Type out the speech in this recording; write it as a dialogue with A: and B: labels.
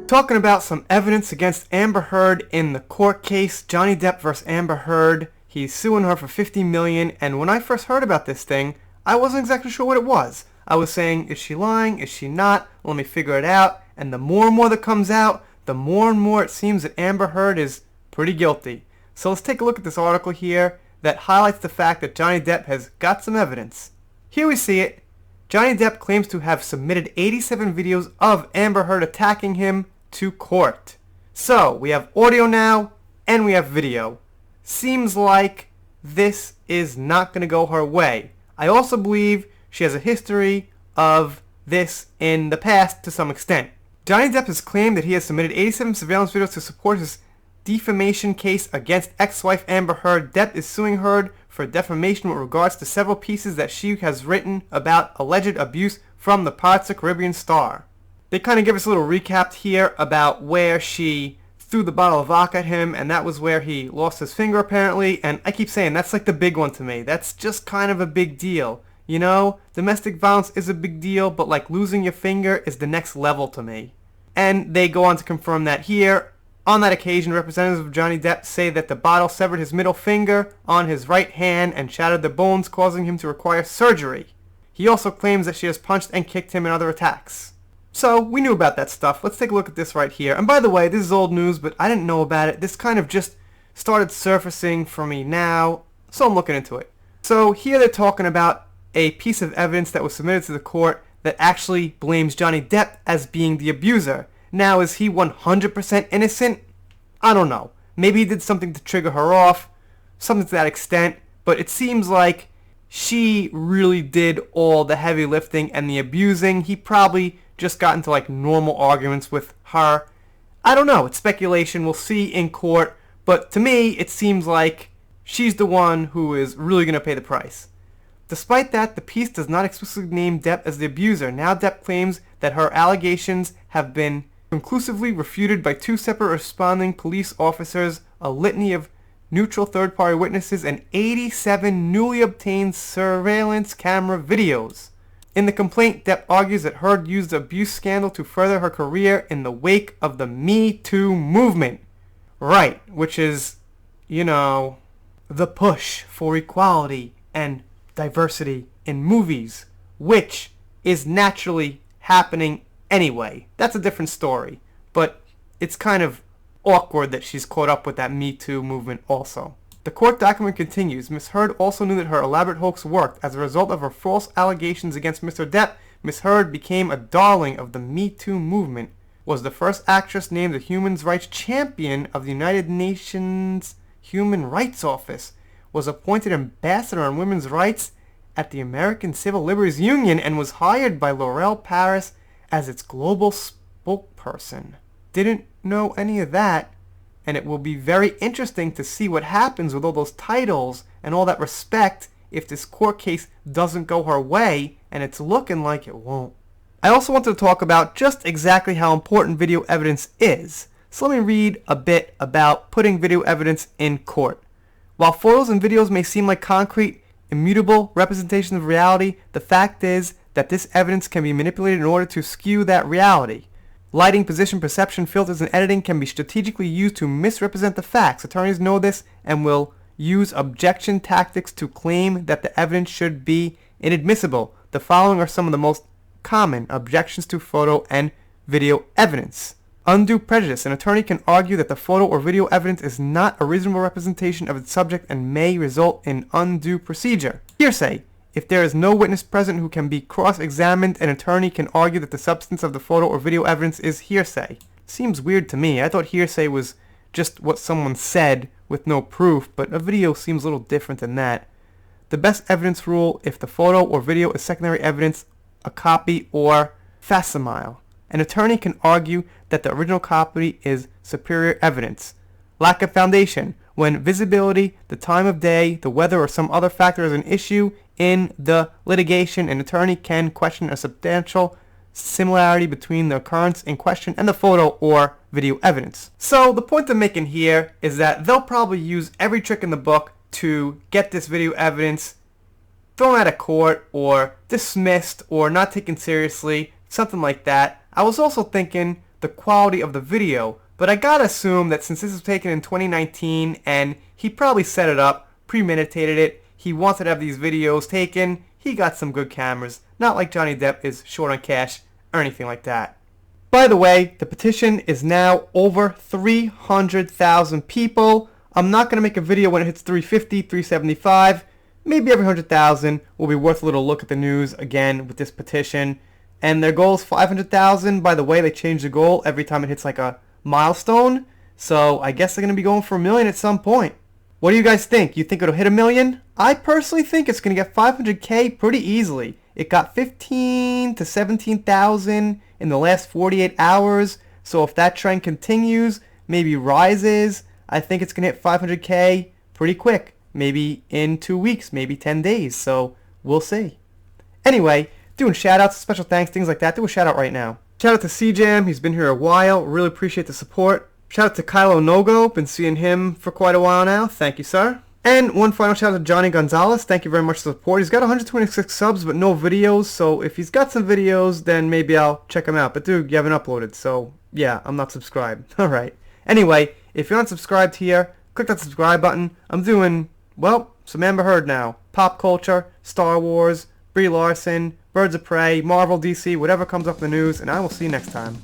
A: Talking about some evidence against Amber Heard in the court case, Johnny Depp vs. Amber Heard. He's suing her for $50 million, and when I first heard about this thing, I wasn't exactly sure what it was. I was saying, is she lying? Is she not? Let me figure it out. And the more and more that comes out, the more and more it seems that Amber Heard is pretty guilty. So let's take a look at this article here that highlights the fact that Johnny Depp has got some evidence. Here we see it. Johnny Depp claims to have submitted 87 videos of Amber Heard attacking him to court. So, we have audio now, and we have video. Seems like this is not going to go her way. I also believe she has a history of this in the past to some extent. Johnny Depp has claimed that he has submitted 87 surveillance videos to support his defamation case against ex-wife Amber Heard. Depp is suing Heard for defamation with regards to several pieces that she has written about alleged abuse from the Pirates of the Caribbean star. They kind of give us a little recap here about where she threw the bottle of vodka at him, and that was where he lost his finger apparently, and I keep saying that's like the big one to me. That's just kind of a big deal. You know, domestic violence is a big deal, but like losing your finger is the next level to me. And they go on to confirm that here. On that occasion, representatives of Johnny Depp say that the bottle severed his middle finger on his right hand and shattered the bones, causing him to require surgery. He also claims that she has punched and kicked him in other attacks. So, we knew about that stuff. Let's take a look at this right here. And by the way, this is old news, but I didn't know about it. This kind of just started surfacing for me now, so I'm looking into it. So, here they're talking about a piece of evidence that was submitted to the court that actually blames Johnny Depp as being the abuser. Now, is he 100% innocent? I don't know. Maybe he did something to trigger her off, something to that extent, but it seems like she really did all the heavy lifting and the abusing. He probably just got into like normal arguments with her. I don't know. It's speculation. We'll see in court. But to me, it seems like she's the one who is really going to pay the price. Despite that, the piece does not explicitly name Depp as the abuser. Now Depp claims that her allegations have been conclusively refuted by two separate responding police officers, a litany of neutral third-party witnesses, and 87 newly obtained surveillance camera videos. In the complaint, Depp argues that Heard used the abuse scandal to further her career in the wake of the Me Too movement. Right, which is, you know, the push for equality and diversity in movies, which is naturally happening anyway. That's a different story, but it's kind of awkward that she's caught up with that Me Too movement also. The court document continues. Ms. Heard also knew that her elaborate hoax worked. As a result of her false allegations against Mr. Depp, Ms. Heard became a darling of the Me Too movement, was the first actress named a human rights champion of the United Nations Human Rights Office, was appointed ambassador on women's rights at the American Civil Liberties Union, and was hired by Laurel Paris as its global spokesperson. Didn't know any of that. And it will be very interesting to see what happens with all those titles and all that respect if this court case doesn't go her way, and it's looking like it won't. I also wanted to talk about just exactly how important video evidence is. So let me read a bit about putting video evidence in court. While photos and videos may seem like concrete, immutable representations of reality, the fact is that this evidence can be manipulated in order to skew that reality. Lighting, position, perception, filters, and editing can be strategically used to misrepresent the facts. Attorneys know this and will use objection tactics to claim that the evidence should be inadmissible. The following are some of the most common objections to photo and video evidence. Undue prejudice. An attorney can argue that the photo or video evidence is not a reasonable representation of its subject and may result in undue procedure. Hearsay. If there is no witness present who can be cross-examined, an attorney can argue that the substance of the photo or video evidence is hearsay. Seems weird to me. I thought hearsay was just what someone said with no proof, but a video seems a little different than that. The best evidence rule: if the photo or video is secondary evidence, a copy or facsimile. An attorney can argue that the original copy is superior evidence. Lack of foundation. When visibility, the time of day, the weather, or some other factor is an issue in the litigation, an attorney can question a substantial similarity between the occurrence in question and the photo or video evidence. So the point I'm making here is that they'll probably use every trick in the book to get this video evidence thrown out of court or dismissed or not taken seriously, something like that. I was also thinking the quality of the video, but I gotta assume that since this was taken in 2019 and he probably set it up, premeditated it, he wanted to have these videos taken, he got some good cameras, not like Johnny Depp is short on cash or anything like that. By the way, the petition is now over 300,000 people. I'm not going to make a video when it hits 350, 375. Maybe every 100,000 will be worth a little look at the news again with this petition. And their goal is 500,000. By the way, they change the goal every time it hits like a milestone. So I guess they're going to be going for 1 million at some point. What do you guys think? You think it'll hit 1 million? I personally think it's going to get 500K pretty easily. It got 15 to 17,000 in the last 48 hours. So if that trend continues, maybe rises, I think it's going to hit 500K pretty quick. Maybe in 2 weeks, maybe 10 days. So we'll see. Anyway, doing shoutouts, special thanks, things like that. Do a shoutout right now. Shout out to CJam. He's been here a while. Really appreciate the support. Shout out to Kylo Nogo. Been seeing him for quite a while now. Thank you, sir. And one final shout out to Johnny Gonzalez. Thank you very much for the support. He's got 126 subs but no videos. So if he's got some videos, then maybe I'll check him out. But dude, you haven't uploaded. So yeah, I'm not subscribed. Alright. Anyway, if you're not subscribed here, click that subscribe button. I'm doing, well, some Amber Heard now. Pop culture, Star Wars, Brie Larson, Birds of Prey, Marvel, DC, whatever comes up in the news. And I will see you next time.